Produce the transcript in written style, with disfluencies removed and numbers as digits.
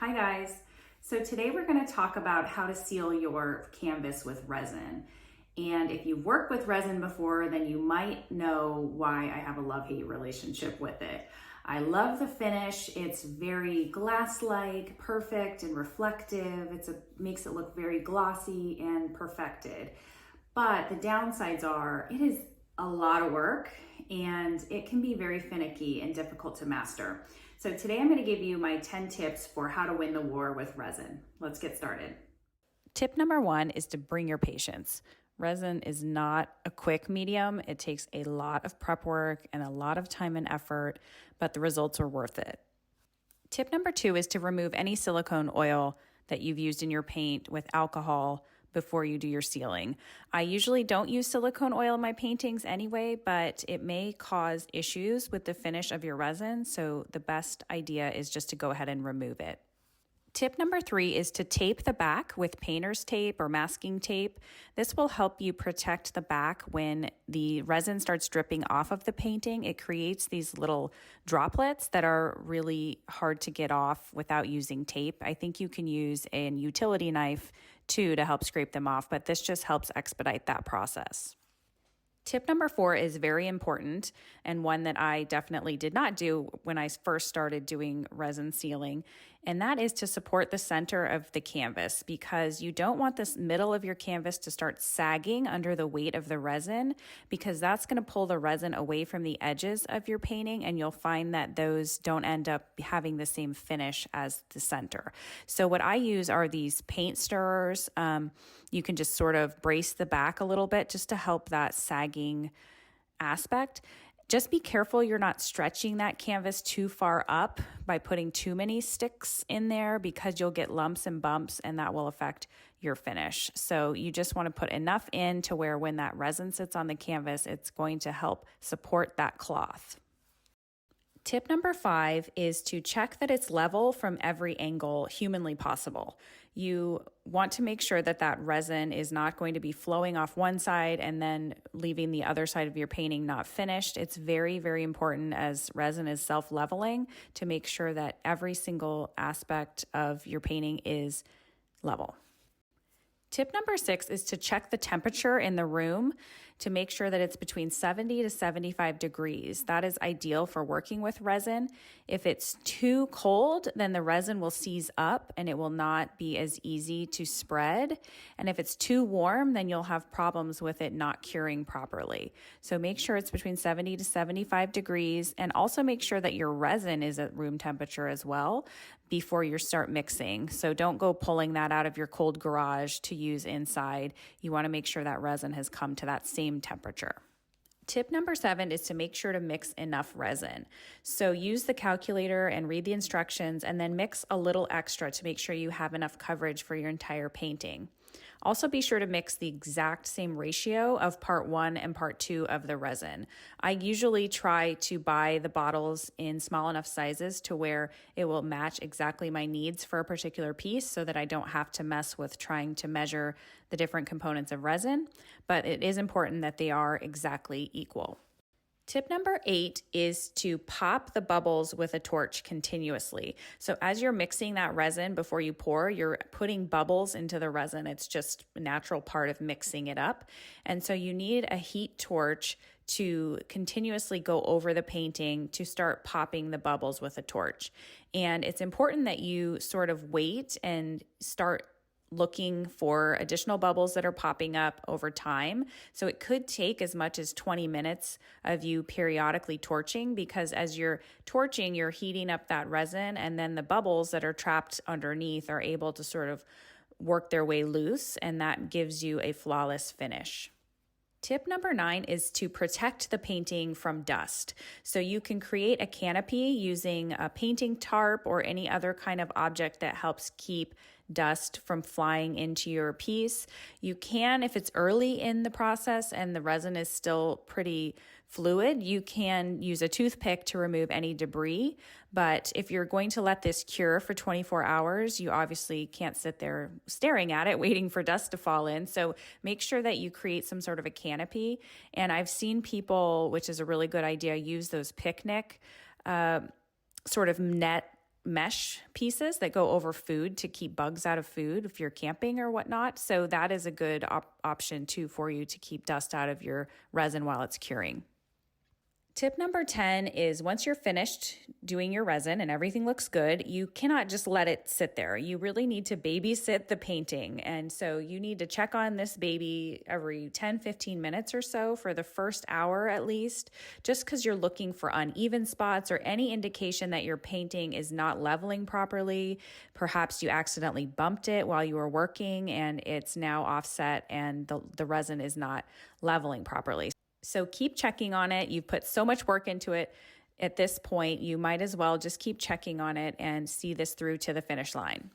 Hi guys. So today we're going to talk about how to seal your canvas with resin. And if you've worked with resin before, then you might know why I have a love-hate relationship with it. I love the finish. It's very glass-like, perfect and reflective. Makes it look very glossy and perfected. But the downsides are it is a lot of work and it can be very finicky and difficult to master. So today I'm going to give you my 10 tips for how to win the war with resin. Let's get started. Tip number one is to bring your patience. Resin is not a quick medium. It takes a lot of prep work and a lot of time and effort, but the results are worth it. Tip number two is to remove any silicone oil that you've used in your paint with alcohol before you do your sealing. I usually don't use silicone oil in my paintings anyway, but it may cause issues with the finish of your resin, so the best idea is just to go ahead and remove it. Tip number three is to tape the back with painter's tape or masking tape. This will help you protect the back when the resin starts dripping off of the painting. It creates these little droplets that are really hard to get off without using tape. I think you can use a utility knife too to help scrape them off, but this just helps expedite that process. Tip number four is very important and one that I definitely did not do when I first started doing resin sealing, and that is to support the center of the canvas because you don't want this middle of your canvas to start sagging under the weight of the resin because that's going to pull the resin away from the edges of your painting and you'll find that those don't end up having the same finish as the center. So what I use are these paint stirrers. You can just sort of brace the back a little bit just to help that sagging aspect. Just be careful you're not stretching that canvas too far up by putting too many sticks in there because you'll get lumps and bumps and that will affect your finish. So you just want to put enough in to where when that resin sits on the canvas, it's going to help support that cloth. Tip number five is to check that it's level from every angle humanly possible. You want to make sure that that resin is not going to be flowing off one side and then leaving the other side of your painting not finished. It's very, very important as resin is self-leveling to make sure that every single aspect of your painting is level. Tip number six is to check the temperature in the room to make sure that it's between 70 to 75 degrees. That is ideal for working with resin. If it's too cold, then the resin will seize up and it will not be as easy to spread. And if it's too warm, then you'll have problems with it not curing properly. So make sure it's between 70 to 75 degrees and also make sure that your resin is at room temperature as well before you start mixing. So don't go pulling that out of your cold garage to use inside. You want to make sure that resin has come to that same temperature. Tip number seven is to make sure to mix enough resin. So use the calculator and read the instructions and then mix a little extra to make sure you have enough coverage for your entire painting. Also be sure to mix the exact same ratio of part one and part two of the resin. I usually try to buy the bottles in small enough sizes to where it will match exactly my needs for a particular piece so that I don't have to mess with trying to measure the different components of resin, but it is important that they are exactly equal. Tip number 8 is to pop the bubbles with a torch continuously. So as you're mixing that resin before you pour, you're putting bubbles into the resin. It's just a natural part of mixing it up. And so you need a heat torch to continuously go over the painting to start popping the bubbles with a torch. And it's important that you sort of wait and start looking for additional bubbles that are popping up over time. So it could take as much as 20 minutes of you periodically torching because as you're torching, you're heating up that resin and then the bubbles that are trapped underneath are able to sort of work their way loose and that gives you a flawless finish. Tip number 9 is to protect the painting from dust. So you can create a canopy using a painting tarp or any other kind of object that helps keep dust from flying into your piece. You can, if it's early in the process and the resin is still pretty fluid, you can use a toothpick to remove any debris. But if you're going to let this cure for 24 hours, you obviously can't sit there staring at it, waiting for dust to fall in. So make sure that you create some sort of a canopy. And I've seen people, which is a really good idea, use those picnic sort of net mesh pieces that go over food to keep bugs out of food if you're camping or whatnot. So that is a good option too for you to keep dust out of your resin while it's curing. Tip number 10 is once you're finished doing your resin and everything looks good, you cannot just let it sit there. You really need to babysit the painting. And so you need to check on this baby every 10, 15 minutes or so for the first hour at least, just because you're looking for uneven spots or any indication that your painting is not leveling properly. Perhaps you accidentally bumped it while you were working and it's now offset and the resin is not leveling properly. So keep checking on it. You've put so much work into it at this point. You might as well just keep checking on it and see this through to the finish line.